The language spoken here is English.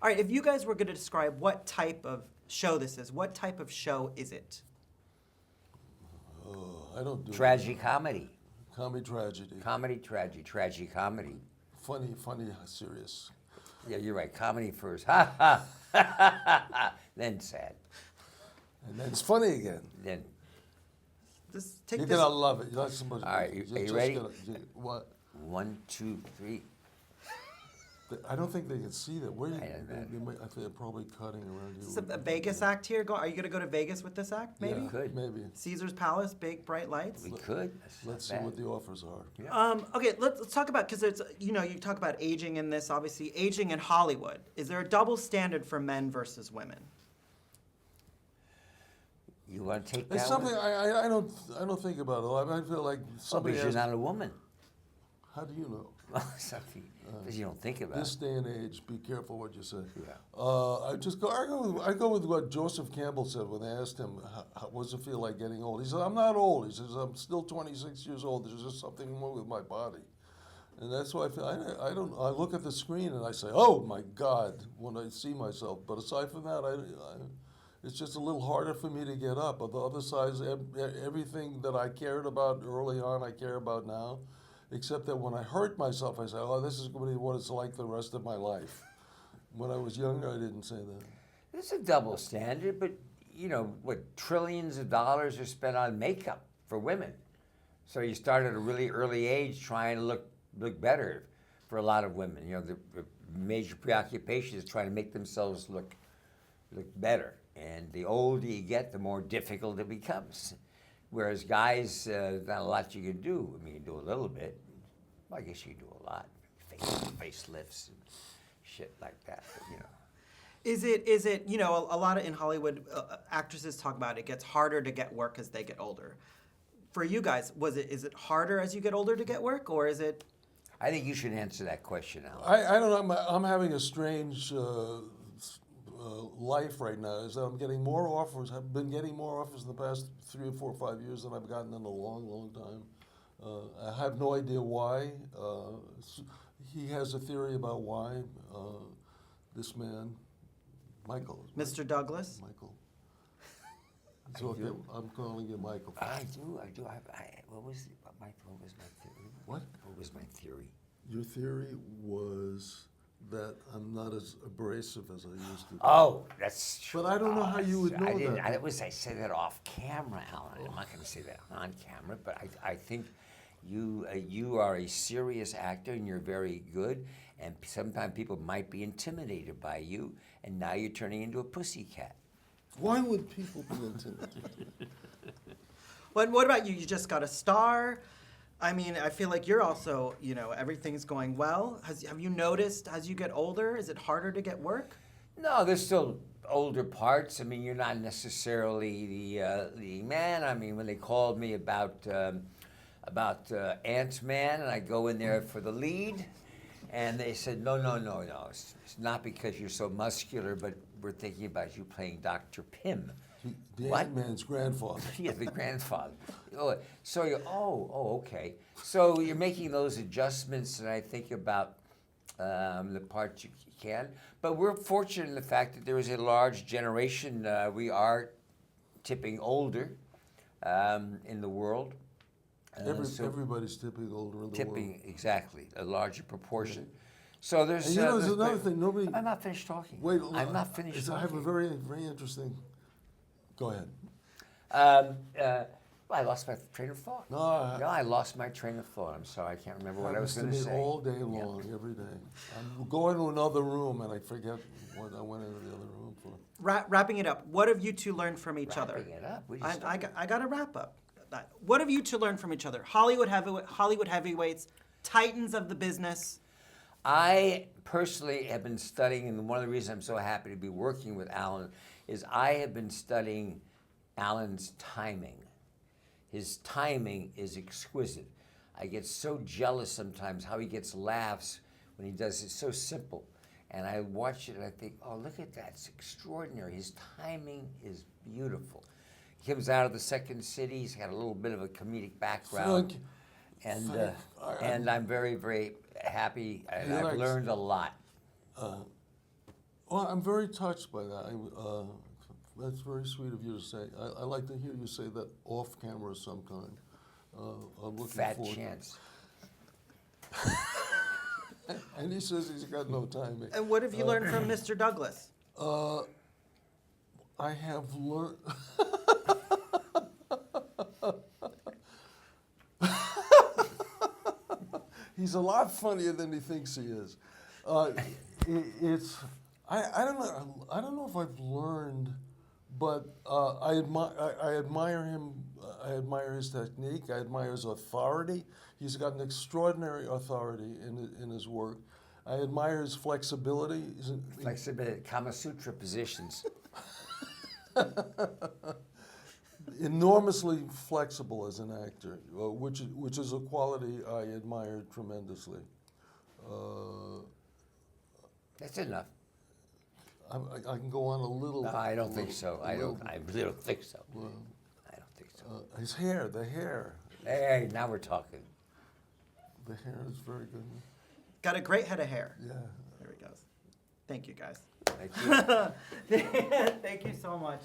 All right, if you guys were going to describe what type of show this is, what type of show is it? I don't do Tragedy comedy. comedy tragedy. Comedy, tragedy comedy. Funny, serious. Yeah, you're right. Comedy first. Ha ha. Then sad. And then it's funny again. Then Just take You're this. gonna love it. You're not somebody. All right, are you just ready? What? 1, 2, 3. I don't think they can see that. Where you? I don't know. I think they're probably cutting around you. Is this a Vegas act here? Are you going to go to Vegas with this act, maybe? Yeah, Could. maybe. Caesar's Palace, big, bright lights? We could. That's not Let's see bad. what the offers are. Yeah. Okay, let's talk about, because it's, you talk about aging in this, obviously, aging in Hollywood. Is there a double standard for men versus women? You want to take that It's something one? I don't think about it a lot. I feel like Oh, somebody because you're has. not a woman. How do you know? Something because you don't think about This it. day and age, be careful what you say. Yeah. I go with what Joseph Campbell said when they asked him, what does it feel like getting old? He said, I'm not old. He says, I'm still 26 years old. There's just something wrong with my body. And that's why I feel, I look at the screen and I say, oh my God, when I see myself. But aside from that, it's just a little harder for me to get up. But the other side, everything that I cared about early on, I care about now. Except that when I hurt myself, I say, oh, this is going to be what it's like the rest of my life. When I was younger, I didn't say that. It's a double standard, but what trillions of dollars are spent on makeup for women. So you start at a really early age trying to look better for a lot of women. The major preoccupation is trying to make themselves look better. And the older you get, the more difficult it becomes. Whereas guys, not a lot you can do. I mean, you do a little bit. Well, I guess you do a lot. Facelifts and shit like that. But, Is it a lot of in Hollywood, actresses talk about it gets harder to get work as they get older. For you guys, is it harder as you get older to get work, or is it? I think you should answer that question, Alan. I don't know. I'm having a strange life right now. Is that I'm getting more offers. I've been getting more offers in the past 3 or 4 or 5 years than I've gotten in a long, long time. I have no idea why. He has a theory about why. This man, Michael. Mr. Douglas? Michael. It's okay. I'm calling you Michael. I do. What was my theory? What? What was my theory? Your theory was that I'm not as abrasive as I used to be. Oh, that's true. But I don't know how you would know that. I said that off camera, Alan. I'm not going to say that on camera, but I think you are a serious actor and you're very good. And sometimes people might be intimidated by you, and now you're turning into a pussycat. Why would people be intimidated? What about you? You just got a star. I mean, I feel like you're also, everything's going well. Have you noticed as you get older, is it harder to get work? No, there's still older parts. I mean, you're not necessarily the leading man. I mean, when they called me about Ant-Man, and I go in there for the lead, and they said, no. It's not because you're so muscular, but we're thinking about you playing Dr. Pym. The What? Ant-Man's grandfather. Yeah, the grandfather. So you're, okay. So you're making those adjustments, and I think about the parts you can. But we're fortunate in the fact that there is a large generation. We are tipping older in the world. Everybody's tipping older in the world. Tipping, exactly, a larger proportion. So there's. And there's another thing. Nobody. I'm not finished talking. Wait. I'm not finished I have a talking. very, very interesting. Go ahead. I lost my train of thought. No, I lost my train of thought. I'm sorry, I can't remember what I was going to happens say. me all day long, every day. I'm going to another room and I forget what I went into the other room for. Wrapping it up, what have you two learned from each other? Wrapping it up? I got to wrap up. What have you two learned from each other? Hollywood heavyweights, titans of the business. I personally have been studying, and one of the reasons I'm so happy to be working with Alan is I have been studying Alan's timing. His timing is exquisite. I get so jealous sometimes how he gets laughs when he does it. It's so simple. And I watch it and I think, oh, look at that. It's extraordinary. His timing is beautiful. He comes out of the Second City. He's got a little bit of a comedic background. And I'm very, very happy. And I've learned a lot. Oh, I'm very touched by that. That's very sweet of you to say. I like to hear you say that off camera of some kind. I'm looking Fat forward. chance. And he says he's got no timing. And what have you learned from Mr. Douglas? I have learned. He's a lot funnier than he thinks he is. It's I don't know if I've learned, but I admire him. I admire his technique. I admire his authority. He's got an extraordinary authority in his work. I admire his flexibility. Flexibility, Kama Sutra positions. Enormously flexible as an actor, which is a quality I admire tremendously. That's enough. I can go on a little. No, I don't think so. I really don't think so. Well, I don't think so. his hair, the hair. Hey, now we're talking. The hair is very good. Got a great head of hair. Yeah. There he goes. Thank you, guys. Thank you. Thank you so much.